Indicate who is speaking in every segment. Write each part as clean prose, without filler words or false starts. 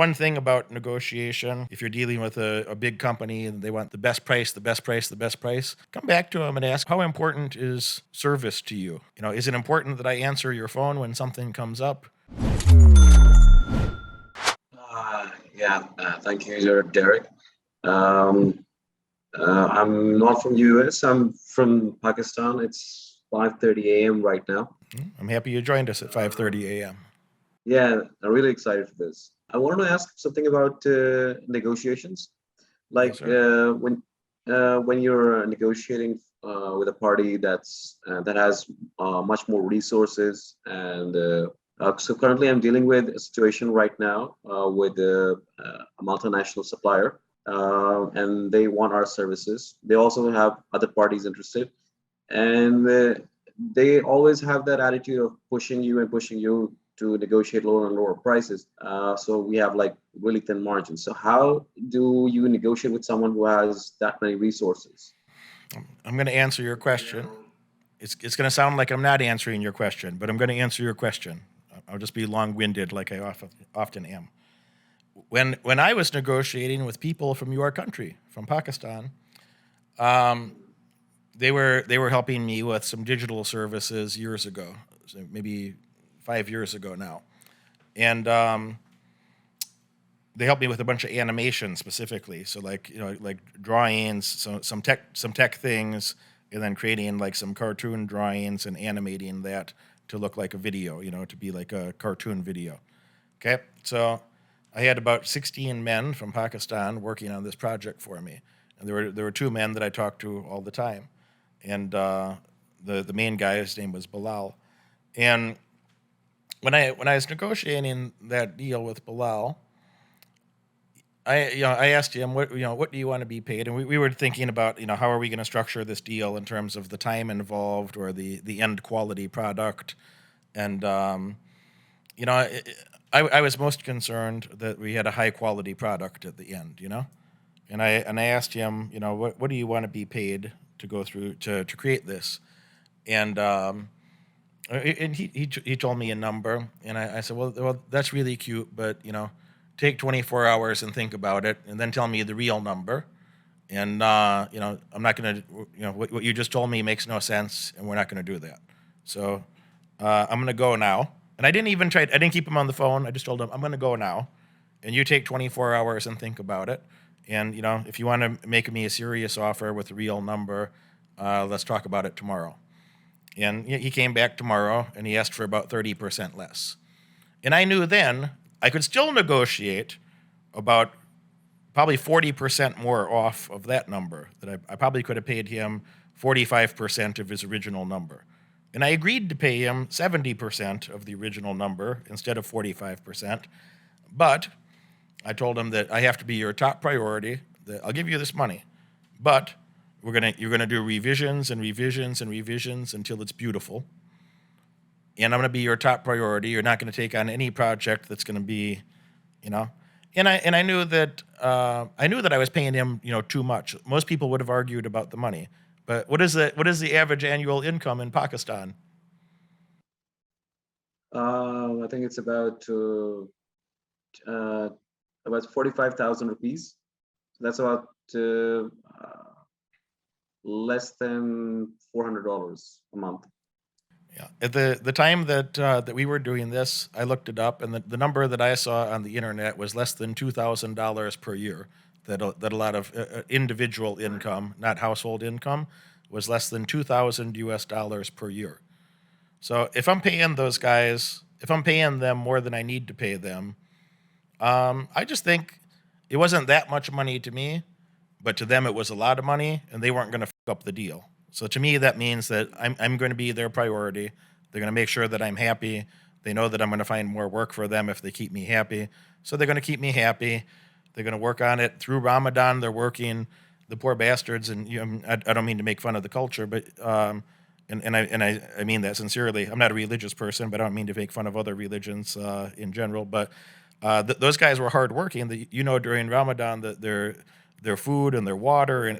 Speaker 1: one thing about negotiation, if you're dealing with a big company and they want the best price, the best price, the best price, come back to them and ask, how important is service to you? Is it important that I answer your phone when something comes up?
Speaker 2: Yeah, thank you, Derek. Um, I'm not from US. I'm from Pakistan. It's 5:30 a.m. right now.
Speaker 1: I'm happy you joined us at
Speaker 2: Uh,
Speaker 1: 5:30 a.m.
Speaker 2: yeah, I'm really excited for this. I wanted to ask something about negotiations.
Speaker 1: Yes,
Speaker 2: Like
Speaker 1: sir.
Speaker 2: when you're negotiating with a party that has much more resources, and so currently I'm dealing with a situation right now with a multinational supplier, and they want our services. They also have other parties interested, and they always have that attitude of pushing you to negotiate lower and lower prices. So we have like really thin margins. So how do you negotiate with someone who has that many resources?
Speaker 1: I'm going to answer your question. It's going to sound like I'm not answering your question, but I'm going to answer your question. I'll just be long-winded like I often am. When I was negotiating with people from your country, from Pakistan, um, they were helping me with some digital services years ago, so maybe 5 years ago now, and they helped me with a bunch of animation specifically. So like like drawings, some tech things, and then creating like some cartoon drawings and animating that to look like a video, to be like a cartoon video. Okay, so I had about 16 men from Pakistan working on this project for me, and there were two men that I talked to all the time, and the main guy, his name was Bilal, and when I was negotiating that deal with Bilal, I asked him what do you want to be paid, and we were thinking about how are we going to structure this deal in terms of the time involved or the end quality product, and you know I, I was most concerned that we had a high quality product at the end, and I asked him what do you want to be paid to go through to create this, and and he told me a number, and I said, well, that's really cute, but take 24 hours and think about it, and then tell me the real number. And I'm not gonna, what you just told me makes no sense, and we're not gonna do that. So I'm gonna go now. And I didn't even try. I didn't keep him on the phone. I just told him I'm gonna go now, and you take 24 hours and think about it. And if you want to make me a serious offer with a real number, let's talk about it tomorrow. And he came back tomorrow, and he asked for about 30% less. And I knew then I could still negotiate about probably 40% more off of that number, that I probably could have paid him 45% of his original number. And I agreed to pay him 70% of the original number instead of 45%. But I told him that I have to be your top priority, that I'll give you this money, but you're gonna do revisions and revisions and revisions until it's beautiful. And I'm gonna be your top priority. You're not gonna take on any project that's gonna be, you know. And I knew that I was paying him too much. Most people would have argued about the money, but what is the average annual income in Pakistan?
Speaker 2: I think it's uh, about 45,000 rupees. That's about less than $400 a month.
Speaker 1: Yeah. At the time that we were doing this, I looked it up, and the number that I saw on the internet was less than $2,000 per year. That a lot of individual income, not household income, was less than 2,000 US dollars per year. So if I'm paying them more than I need to pay them, I just think it wasn't that much money to me, but to them it was a lot of money, and they weren't going to fuck up the deal. So to me, that means that I'm going to be their priority. They're going to make sure that I'm happy. They know that I'm going to find more work for them if they keep me happy. So they're going to keep me happy. They're going to work on it through Ramadan. They're working, the poor bastards, and I don't mean to make fun of the culture, but I mean that sincerely. I'm not a religious person, but I don't mean to make fun of other religions in general. But those guys were hardworking. During Ramadan, that their food and their water and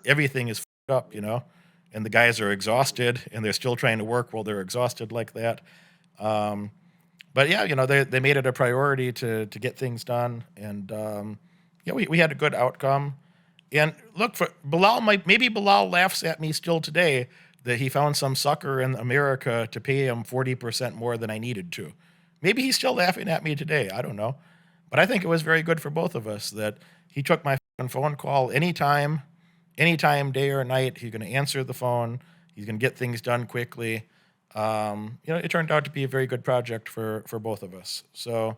Speaker 1: everything is fucked up, and the guys are exhausted, and they're still trying to work while they're exhausted like that. but yeah, they made it a priority to get things done, and yeah, we had a good outcome. And look, for Bilal, maybe Bilal laughs at me still today that he found some sucker in America to pay him 40% more than I needed to. Maybe he's still laughing at me today. I don't know, but I think it was very good for both of us that he took my phone call anytime, day or night. He's going to answer the phone. He's going to get things done quickly. It turned out to be a very good project for both of us. So,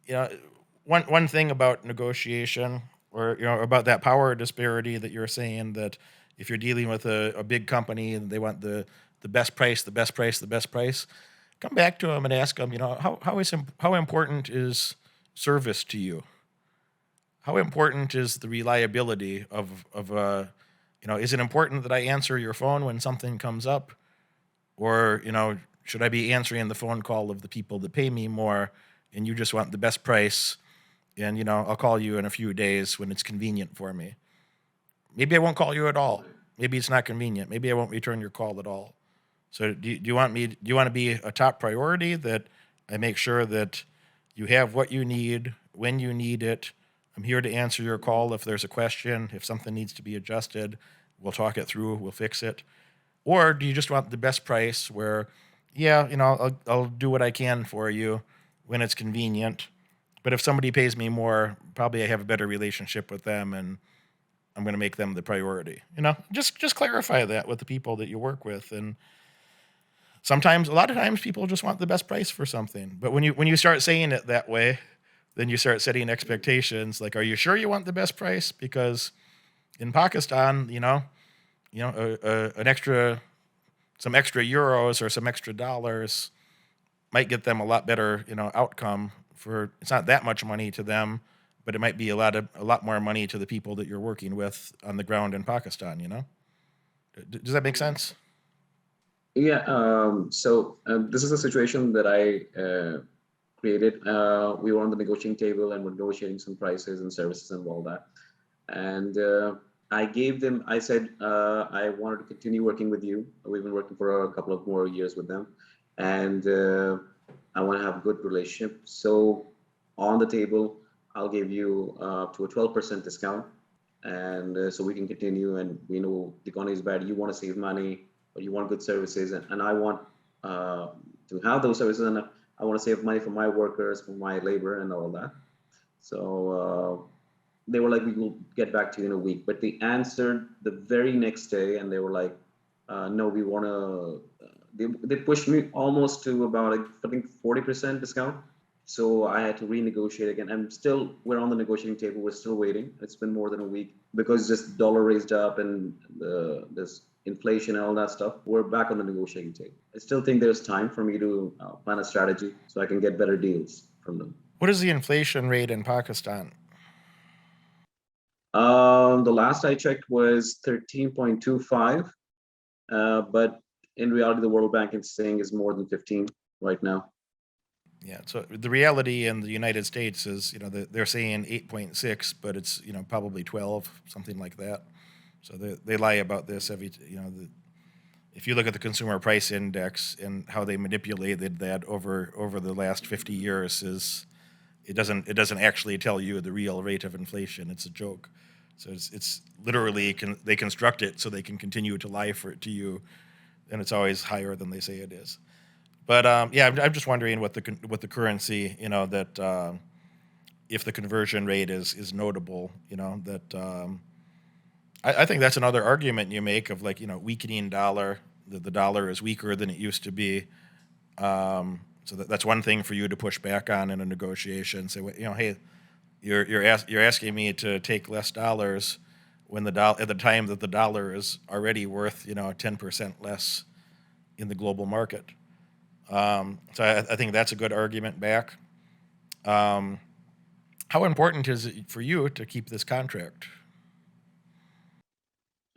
Speaker 1: you know, one thing about negotiation, or about that power disparity that you're saying, that if you're dealing with a big company and they want the best price, the best price, the best price, come back to them and ask them, how important is service to you? How important is the reliability of is it important that I answer your phone when something comes up, or should I be answering the phone call of the people that pay me more, and you just want the best price, and I'll call you in a few days when it's convenient for me. Maybe I won't call you at all. Maybe it's not convenient. Maybe I won't return your call at all. So do you want to be a top priority, that I make sure that you have what you need when you need it? I'm here to answer your call if there's a question, if something needs to be adjusted, we'll talk it through, we'll fix it. Or do you just want the best price where, yeah, I'll do what I can for you when it's convenient, but if somebody pays me more, probably I have a better relationship with them, and I'm going to make them the priority. Just clarify that with the people that you work with. And a lot of times, people just want the best price for something. But when you start saying it that way, then you start setting expectations. Like, are you sure you want the best price? Because in Pakistan, some extra euros or some extra dollars might get them a lot better, outcome. For It's not that much money to them, but it might be a lot more money to the people that you're working with on the ground in Pakistan. Does that make sense?
Speaker 2: Yeah. This is a situation that I created. We were on the negotiating table and we're negotiating some prices and services and all that. And I gave them. I said I wanted to continue working with you. We've been working for a couple of more years with them, and I want to have a good relationship. So on the table, I'll give you up to a 12% discount, and so we can continue. And we know the economy is bad. You want to save money, but you want good services, and I want to have those services, and I want to save money for my workers, for my labor, and all that. So they were like, we will get back to you in a week. But they answered the very next day, and they were like, no, we want to. They pushed me almost to about, like, I think 40% discount. So I had to renegotiate again. And still, we're on the negotiating table. We're still waiting. It's been more than a week because just dollar raised up and this inflation and all that stuff. We're back on the negotiating table. I still think there's time for me to plan a strategy so I can get better deals from them.
Speaker 1: What is the inflation rate in Pakistan?
Speaker 2: The last I checked was 13.25, but in reality, the World Bank is saying is more than 15 right now.
Speaker 1: Yeah. So the reality in the United States is, they're saying 8.6, but it's, probably 12, something like that. So they lie about this if you look at the consumer price index and how they manipulated that over the last 50 years, it doesn't actually tell you the real rate of inflation. It's a joke. So it's literally they construct it so they can continue to lie to you, and it's always higher than they say it is. But yeah, I'm just wondering what the currency, that if the conversion rate is notable, that I think that's another argument you make of, like, weakening dollar, that the dollar is weaker than it used to be. So that's one thing for you to push back on in a negotiation. Say, hey, you're asking me to take less dollars when at the time that the dollar is already worth 10% less in the global market. So I think that's a good argument back. Um, how important is it for you to keep this contract?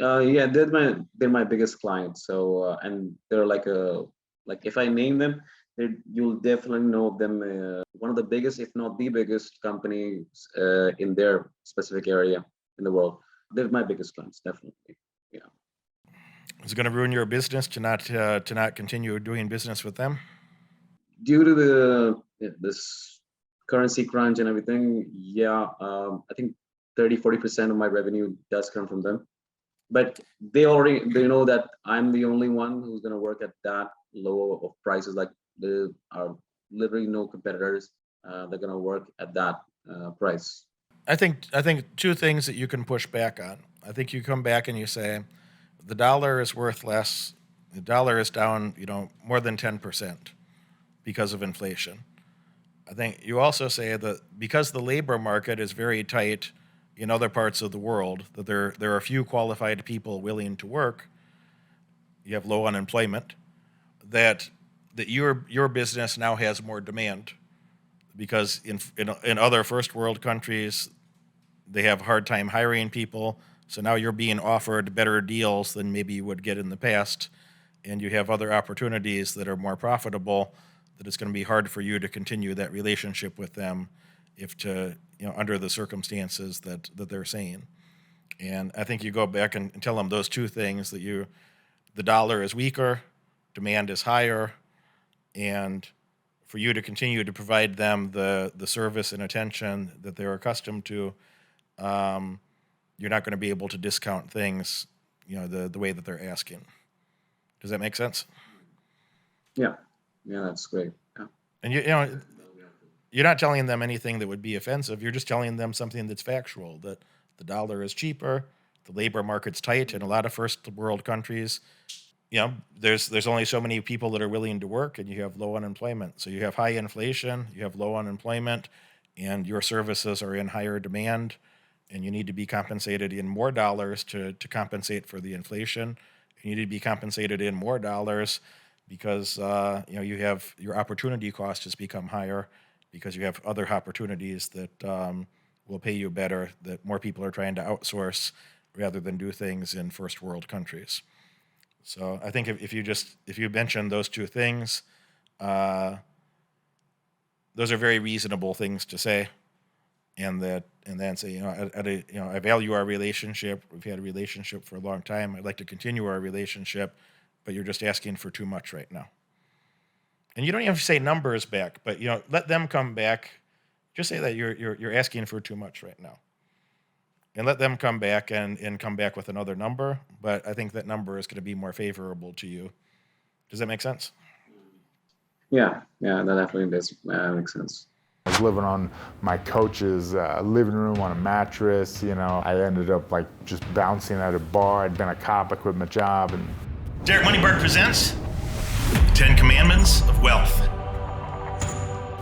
Speaker 2: Yeah, they're my biggest clients. So and they're like if I name them, you'll definitely know them. One of the biggest, if not the biggest, companies in their specific area in the world. They're my biggest clients, definitely. Yeah.
Speaker 1: Is it going to ruin your business to not continue doing business with them?
Speaker 2: due to this currency crunch and everything, I think 30-40% of my revenue does come from them. But they know that I'm the only one who's going to work at that low of prices. Like there are literally no competitors that are going to work at that price.
Speaker 1: I think two things that you can push back on. I think you come back and you say the dollar is worth less. The dollar is down, more than 10% because of inflation. I think you also say that because the labor market is very tight in other parts of the world, that there are few qualified people willing to work. You have low unemployment. That your business now has more demand because in other first world countries they have a hard time hiring people. So now you're being offered better deals than maybe you would get in the past, and you have other opportunities that are more profitable. That it's going to be hard for you to continue that relationship with them under the circumstances that they're saying. And I think you go back and tell them those two things, that the dollar is weaker, demand is higher, and for you to continue to provide them the service and attention that they're accustomed to, you're not going to be able to discount things, the way that they're asking. Does that make sense?
Speaker 2: Yeah, that's great. Yeah.
Speaker 1: And you're not telling them anything that would be offensive. You're just telling them something that's factual, that the dollar is cheaper, the labor market's tight in a lot of first world countries. There's only so many people that are willing to work, and you have low unemployment. So you have high inflation, you have low unemployment, and your services are in higher demand, and you need to be compensated in more dollars to compensate for the inflation. You need to be compensated in more dollars because you have your opportunity cost has become higher because you have other opportunities that will pay you better, that more people are trying to outsource rather than do things in first world countries. So I think if you mention those two things, those are very reasonable things to say, and then say, I value our relationship. We've had a relationship for a long time. I'd like to continue our relationship, but you're just asking for too much right now. And you don't even have to say numbers back, but let them come back. Just say that you're asking for too much right now. And let them come back and come back with another number, but I think that number is going to be more favorable to you. Does that make sense?
Speaker 2: Yeah, that definitely does make sense.
Speaker 3: I was living on my coach's living room on a mattress. I ended up just bouncing at a bar. I'd been a cop. I quit my job. And
Speaker 1: Derek Moneyberg presents the 10 Commandments of Wealth.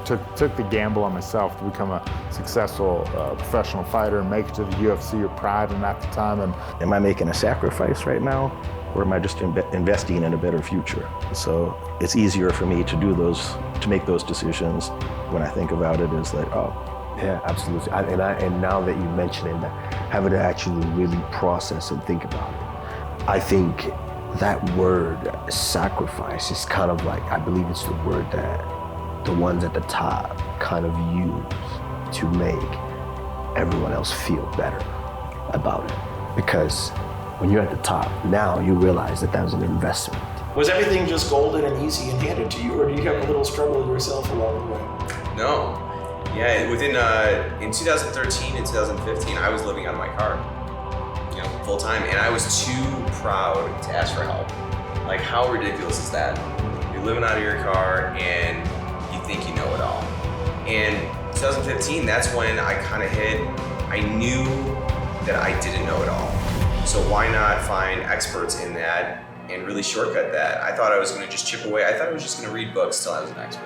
Speaker 3: Took the gamble on myself to become a successful professional fighter and make it to the UFC or Pride. And at the time,
Speaker 4: am I making a sacrifice right now, or am I just investing in a better future? So it's easier for me to make those decisions when I think about it. Is like, oh,
Speaker 5: yeah, absolutely. And now that you mention it, having to actually really process and think about it, I think that word sacrifice is kind of like, I believe it's the word that the ones at the top kind of use to make everyone else feel better about it. Because when you're at the top, now you realize that was an investment.
Speaker 1: Was everything just golden and easy and handed to you, or do you have a little struggle yourself along the way?
Speaker 6: No. Yeah, in 2013 and 2015, I was living out of my car, full time, and I was too proud to ask for help. Like, how ridiculous is that? You're living out of your car and you think you know it all. And 2015, that's when I kind of I knew that I didn't know it all. So why not find experts in that and really shortcut that? I thought I was gonna just chip away. I thought I was just gonna read books till I was an expert.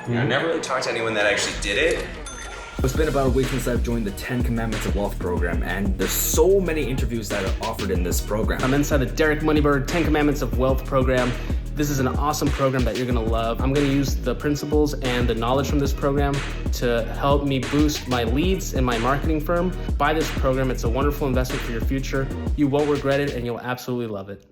Speaker 6: I never really talked to anyone that actually did it.
Speaker 7: It's been about a week since I've joined the 10 Commandments of Wealth program, and there's so many interviews that are offered in this program. I'm inside the Derek Moneyberg 10 Commandments of Wealth program. This is an awesome program that you're gonna love. I'm gonna use the principles and the knowledge from this program to help me boost my leads in my marketing firm. Buy this program, it's a wonderful investment for your future. You won't regret it, and you'll absolutely love it.